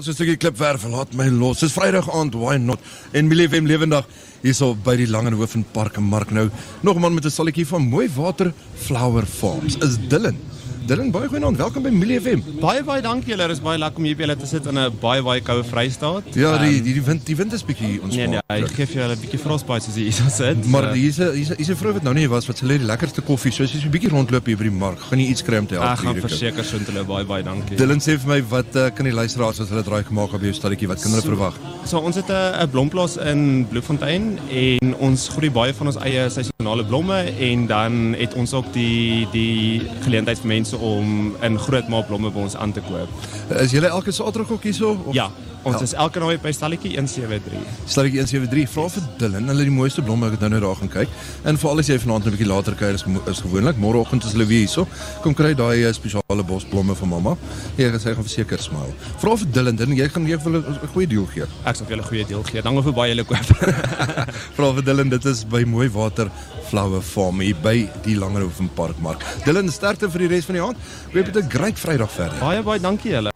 so 'n stukkie klipwerf, laat my los. Dis Vrydag aand, why not? En Millie FM lewendig hierso by die Langehoven en Parkemark nou. Nog 'n man met 'n stalletjie van Mooi Water Flower Farms is Dylan. Dylan, baie goeie aand, welkom by Millie FM. Baie dankie julle, is baie lekker om hier by julle te sit in 'n baie koue Vrystaat. Ja, die wind is bietjie ons. Nee, hy gee vir julle 'n bietjie frostbite soos hier sit. Maar hier's 'n vrou wat nou nie was wat sy lê die lekkerste koffie, so as jy so 'n bietjie rondloop hier by die mark, gaan jy iets kry om te help. Ek gaan verseker so intulle baie dankie. Dylan sê vir my wat kan die luisteraars as hulle draai gemaak op jou stalletjie, wat kan hulle verwag? So ons het 'n blomplaas in Bloemfontein en ons groei baie van ons eie seisonale blomme en dan het ons ook die geleentheid vir mense om in groot maat blomme by ons aan te koop. Is julle elke Saterdag ook hierso? Ja, ons is elke naweek by stalletjie 173. Stalletjie 173, vra vir Dylan, hulle die mooiste blomme, ek het nou daar gaan kyk. En veral as jy vanaand 'n bietjie later kuier is gewoonlik, môreoggend is hulle weer hierso. Kom kry daai spesiale bosblomme vir mamma. Jy gaan verseker smile. Vra vir Dylan, jy gaan vir 'n goeie deal gee. Ek sal vir julle 'n goeie deel gee. Dankie vir baie julle koop. Vra vir Dylan, dit is by Mooi Water Flower Farm hier by die Langehoven Parkmark. Dylan, sterkte vir die res van die aand. Hoop jy het 'n great Vrydag verder. Baie dankie julle.